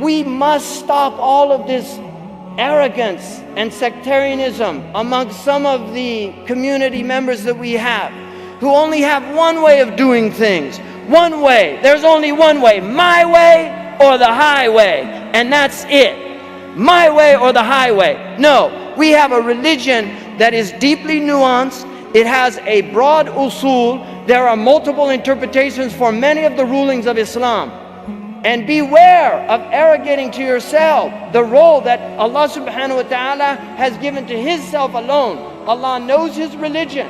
We must stop all of this arrogance and sectarianism amongst some of the community members that we have, who only have one way of doing things. One way. There's only one way. My way or the highway. And that's it. My way or the highway. No. We have a religion that is deeply nuanced. It has a broad usul. There are multiple interpretations for many of the rulings of Islam. And beware of arrogating to yourself the role that Allah subhanahu wa ta'ala has given to His self alone. Allah knows His religion.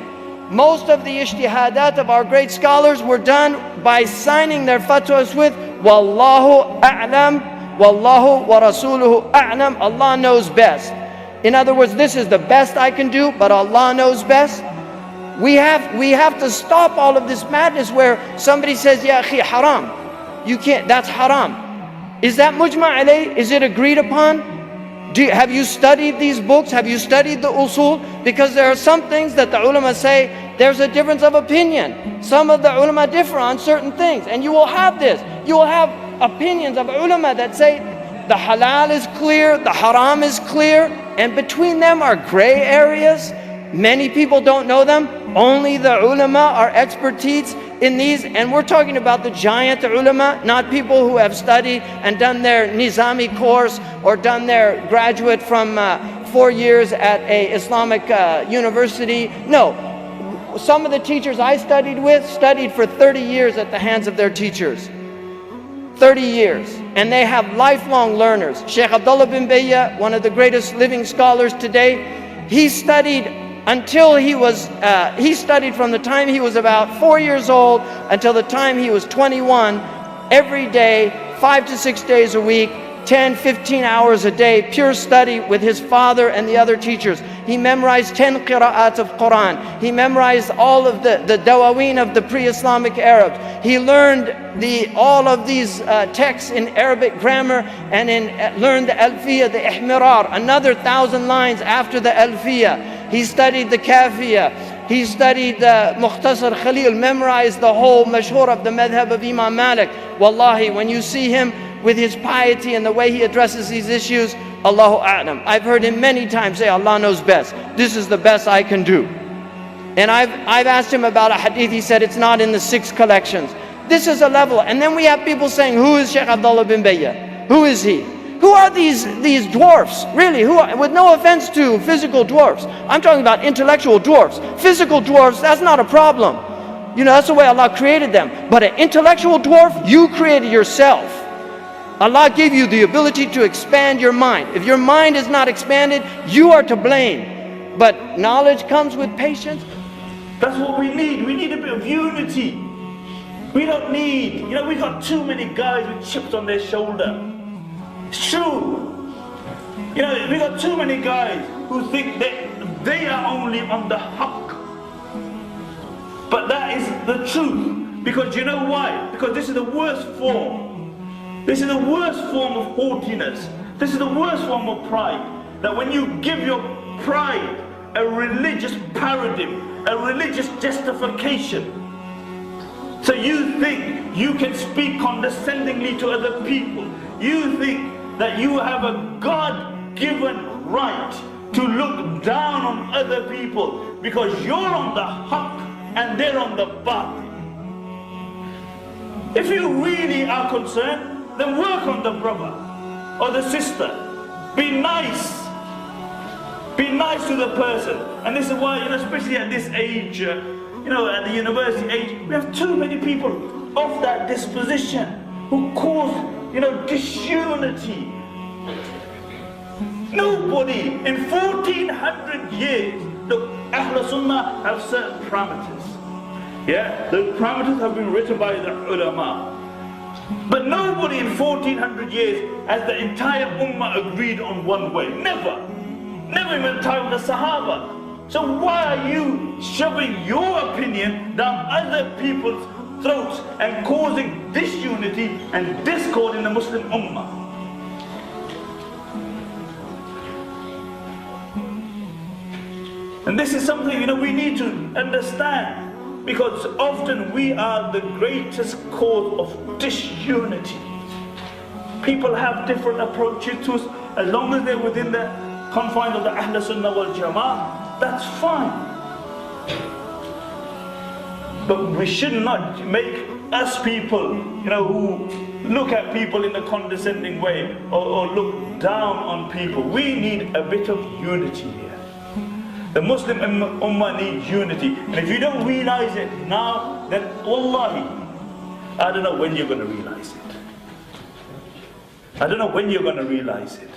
Most of the ijtihadat of our great scholars were done by signing their fatwas with Wallahu a'lam, Wallahu wa rasuluhu a'lam. Allah knows best. In other words, this is the best I can do, but Allah knows best. We have to stop all of this madness where somebody says, Ya akhi, haram. You can't, that's haram. Is that mujma' alayh? Is it agreed upon? Have you studied these books? Have you studied the usul? Because there are some things that the ulama say, there's a difference of opinion. Some of the ulama differ on certain things. And you will have this. You will have opinions of ulama that say, the halal is clear, the haram is clear, and between them are gray areas. Many people don't know them. Only the ulama are expertise in these, and we're talking about the giant ulama, not people who have studied and done their nizami course or done their graduate from 4 years at a Islamic university. No, some of the teachers I studied with studied for 30 years at the hands of their teachers. 30 years, and they have lifelong learners. Shaykh Abdullah bin Bayya, one of the greatest living scholars today, he studied until he studied from the time he was about 4 years old until the time he was 21, every day, 5 to 6 days a week, 10, 15 hours a day, pure study with his father and the other teachers. He memorized 10 qira'at of Quran. He memorized all of the dawaween of the pre-Islamic Arabs. He learned all of these texts in Arabic grammar and learned the Alfiya, the Ihmirar, another 1,000 lines after the Alfiya. He studied the Kafiya. He studied the Mukhtasar Khalil, memorized the whole mashhur of the madhab of Imam Malik. Wallahi, when you see him with his piety and the way he addresses these issues, Allahu A'lam. I've heard him many times say, Allah knows best. This is the best I can do. And I've asked him about a hadith. He said it's not in the 6 collections. This is a level. And then we have people saying, who is Shaykh Abdullah bin Bayya? Who is he? Who are these dwarfs? Really, who are, with no offense to physical dwarfs. I'm talking about intellectual dwarfs. Physical dwarfs, that's not a problem. You know, that's the way Allah created them. But an intellectual dwarf, you created yourself. Allah gave you the ability to expand your mind. If your mind is not expanded, you are to blame. But knowledge comes with patience. That's what we need. We need a bit of unity. We don't need, we got too many guys with chips on their shoulder. It's true. We got too many guys who think that they are only on the haqq. But that is the truth. Because you know why? Because this is the worst form. This is the worst form of haughtiness. This is the worst form of pride. That when you give your pride a religious paradigm, a religious justification, so you think you can speak condescendingly to other people. You think that you have a God-given right to look down on other people because you're on the haqq and they're on the batil. If you really are concerned, then work on the brother or the sister. Be nice. Be nice to the person. And this is why, especially at this age, at the university age, we have too many people of that disposition who cause, disunity. Nobody in 1400 years, look, Ahl Sunnah have certain parameters. Yeah, the parameters have been written by the ulama. But nobody in 1400 years has the entire ummah agreed on one way. Never. Never even the time of the Sahaba. So why are you shoving your opinion down other people's throats and causing disunity and discord in the Muslim ummah? And this is something we need to understand, because often we are the greatest cause of disunity. People have different approaches to us. As long as they're within the confines of the Ahl Sunnah wal Jama'ah, that's fine. But we should not make us people, who look at people in a condescending way or look down on people. We need a bit of unity here. The Muslim Ummah needs unity. And if you don't realize it now, then wallahi, I don't know when you're going to realize it. I don't know when you're going to realize it.